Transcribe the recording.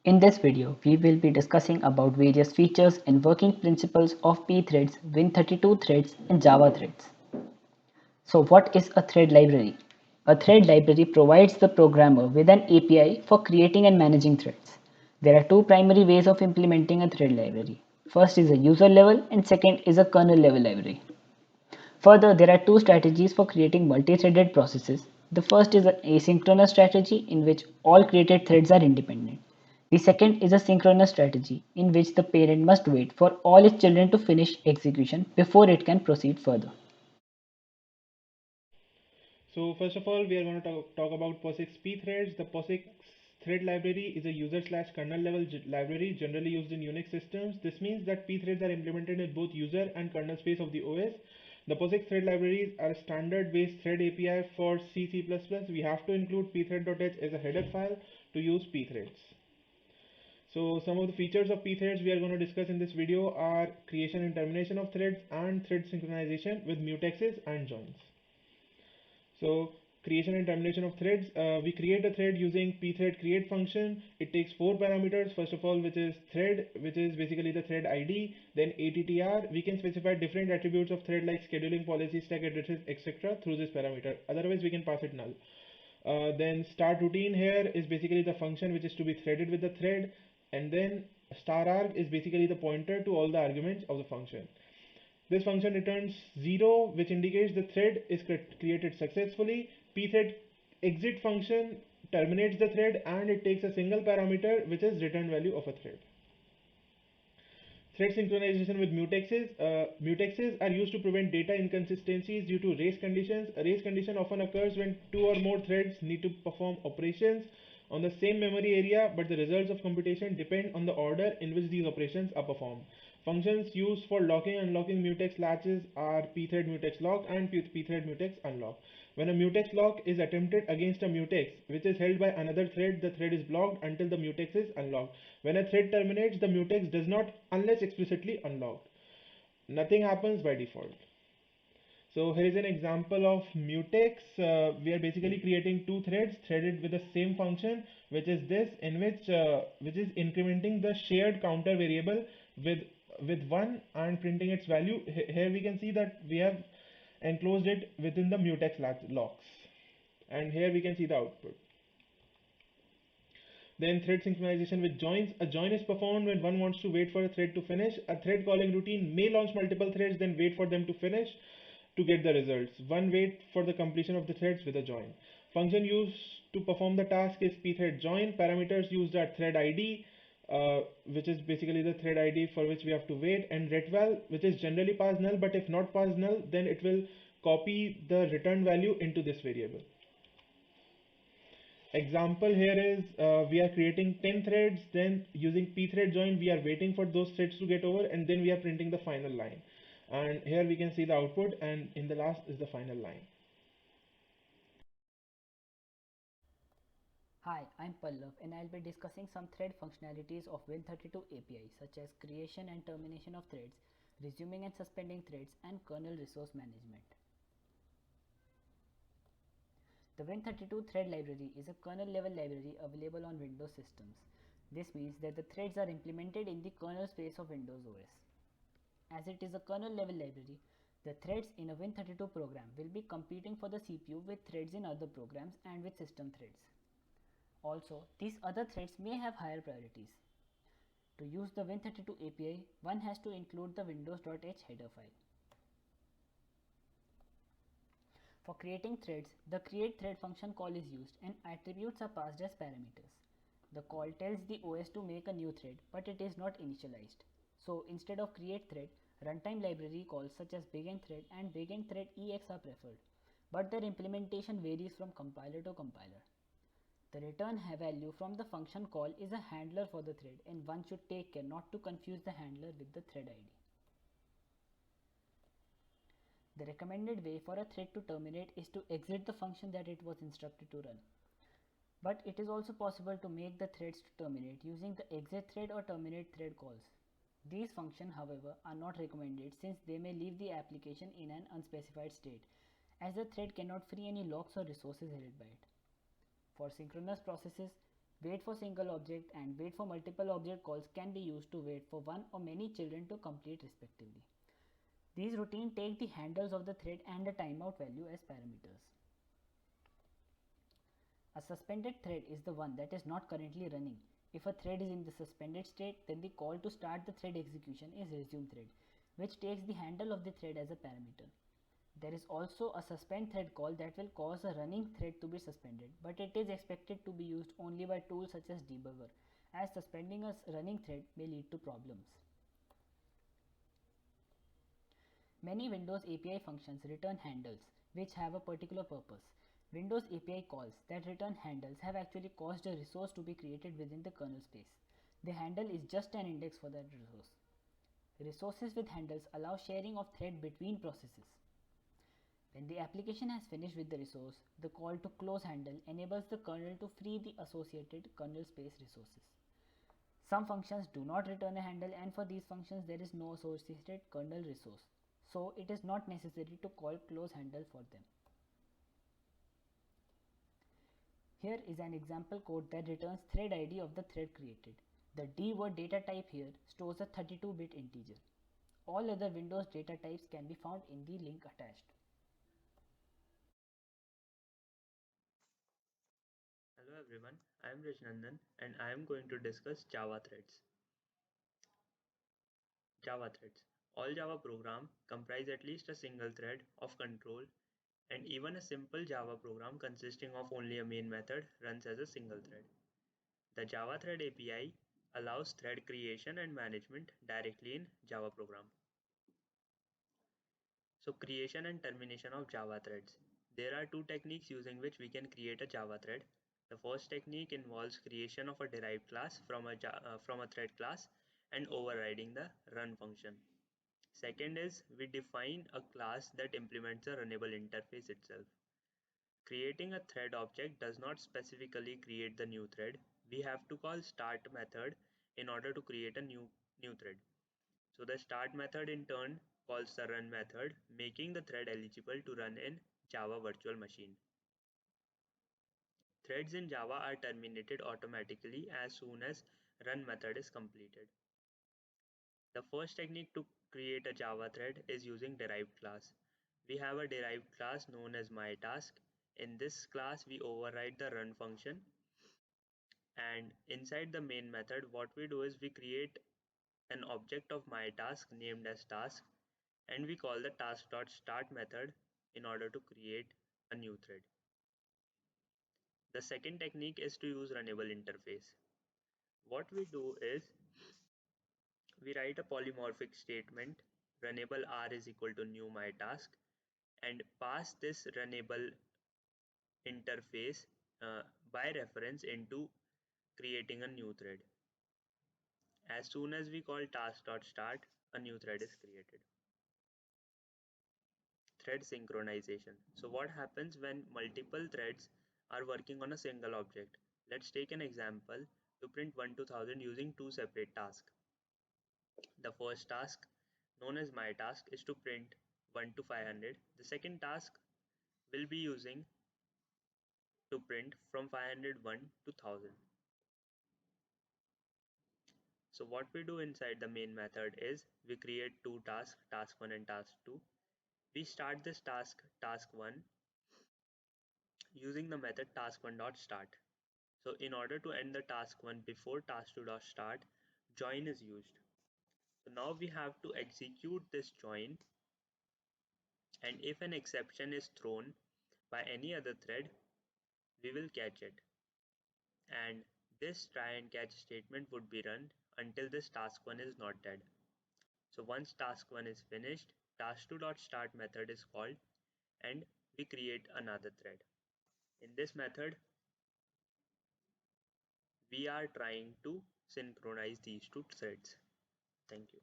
In this video, we will be discussing about various features and working principles of Pthreads, Win32 threads, and Java threads. So what is a thread library? A thread library provides the programmer with an API for creating and managing threads. There are two primary ways of implementing a thread library. First is a user level and second is a kernel level library. Further, there are two strategies for creating multi-threaded processes. The first is an asynchronous strategy in which all created threads are independent. The second is a synchronous strategy in which the parent must wait for all its children to finish execution before it can proceed further. So first of all, we are going to talk about POSIX Pthreads. The POSIX thread library is a user/kernel level library generally used in Unix systems. This means that Pthreads are implemented in both user and kernel space of the OS. The POSIX thread libraries are a standard-based thread API for C++. We have to include pthread.h as a header file to use Pthreads. So some of the features of Pthreads we are going to discuss in this video are creation and termination of threads and thread synchronization with mutexes and joins. So creation and termination of threads, we create a thread using pthread create function. It takes four parameters. First of all, which is thread, which is basically the thread ID, then attr. We can specify different attributes of thread like scheduling, policy, stack addresses, etc. through this parameter. Otherwise, we can pass it null. Then start routine here is basically the function which is to be threaded with the thread, and then star arg is basically the pointer to all the arguments of the function. This function returns 0, which indicates the thread is created successfully. Pthread exit function terminates the thread and it takes a single parameter, which is return value of a thread. Thread synchronization with mutexes. Mutexes are used to prevent data inconsistencies due to race conditions. A race condition often occurs when two or more threads need to perform operations on the same memory area, but the results of computation depend on the order in which these operations are performed. Functions used for locking and unlocking mutex latches are pthread mutex lock and pthread mutex unlock. When a mutex lock is attempted against a mutex which is held by another thread, the thread is blocked until the mutex is unlocked. When a thread terminates, the mutex does not unless explicitly unlocked. Nothing happens by default. So here is an example of mutex. We are basically creating two threads threaded with the same function, which is this, in which is incrementing the shared counter variable with 1 and printing its value. Here we can see that we have enclosed it within the mutex locks, and here we can see the output. Then thread synchronization with joins. A join is performed when one wants to wait for a thread to finish. A thread calling routine may launch multiple threads, then wait for them to finish to get the results. One wait for the completion of the threads with a join. Function used to perform the task is pthread join. Parameters used are thread ID, which is basically the thread ID for which we have to wait, and retval, which is generally passed null, but if not passed null, then it will copy the return value into this variable. Example here is we are creating 10 threads, then using pthread join we are waiting for those threads to get over, and then we are printing the final line. And here we can see the output, and in the last is the final line. Hi, I'm Pallav and I'll be discussing some thread functionalities of Win32 API such as creation and termination of threads, resuming and suspending threads, and kernel resource management. The Win32 thread library is a kernel level library available on Windows systems. This means that the threads are implemented in the kernel space of Windows OS. As it is a kernel level library, the threads in a Win32 program will be competing for the CPU with threads in other programs and with system threads. Also, these other threads may have higher priorities. To use the Win32 API, one has to include the windows.h header file. For creating threads, the create thread function call is used and attributes are passed as parameters. The call tells the OS to make a new thread, but it is not initialized. So instead of create thread, runtime library calls such as begin-thread and begin-thread ex are preferred, but their implementation varies from compiler to compiler. The return value from the function call is a handler for the thread, and one should take care not to confuse the handler with the thread ID. The recommended way for a thread to terminate is to exit the function that it was instructed to run. But it is also possible to make the threads to terminate using the exit thread or terminate thread calls. These functions, however, are not recommended since they may leave the application in an unspecified state, as the thread cannot free any locks or resources held by it. For synchronous processes, Wait for single object and wait for multiple object calls can be used to wait for one or many children to complete respectively. These routines take the handles of the thread and the timeout value as parameters. A suspended thread is the one that is not currently running. If a thread is in the suspended state, then the call to start the thread execution is resume thread, which takes the handle of the thread as a parameter. There is also a suspend thread call that will cause a running thread to be suspended, but it is expected to be used only by tools such as debugger, as suspending a running thread may lead to problems. Many Windows API functions return handles, which have a particular purpose. Windows API calls that return handles have actually caused a resource to be created within the kernel space. The handle is just an index for that resource. Resources with handles allow sharing of thread between processes. When the application has finished with the resource, the call to close handle enables the kernel to free the associated kernel space resources. Some functions do not return a handle, and for these functions there is no associated kernel resource, so it is not necessary to call close handle for them. Here is an example code that returns thread ID of the thread created. The D word data type here stores a 32-bit integer. All other Windows data types can be found in the link attached. Hello everyone, I am Rajnandan and I am going to discuss Java threads. Java threads. All Java programs comprise at least a single thread of control, and even a simple Java program consisting of only a main method runs as a single thread. The Java Thread API allows thread creation and management directly in Java program. So creation and termination of Java threads. There are two techniques using which we can create a Java thread. The first technique involves creation of a derived class from a thread class and overriding the run function. Second is we define a class that implements a runnable interface itself. Creating a thread object does not specifically create the new thread. We have to call start method in order to create a new thread. So the start method in turn calls the run method, making the thread eligible to run in Java virtual machine. Threads in Java are terminated automatically as soon as run method is completed. The first technique to create a Java thread is using derived class. We have a derived class known as myTask. In this class, we override the run function, and inside the main method, what we do is we create an object of myTask named as task, and we call the task.start method in order to create a new thread. The second technique is to use runnable interface. What we do is we write a polymorphic statement runnable r is equal to new myTask and pass this runnable interface by reference into creating a new thread. As soon as we call task.start, a new thread is created. Thread synchronization. So what happens when multiple threads are working on a single object? Let's take an example to print 1 to 1000 using two separate tasks. The first task, known as my task, is to print 1 to 500. The second task will be using to print from 501 to 1000. So what we do inside the main method is we create two tasks, task 1 and task 2. We start this task 1, using the method task1.start. So in order to end the task 1 before task2.start, join is used. So now we have to execute this join, and if an exception is thrown by any other thread, we will catch it. And this try and catch statement would be run until this task 1 is not dead. So once task 1 is finished, task2.start method is called and we create another thread. In this method, we are trying to synchronize these two threads. Thank you.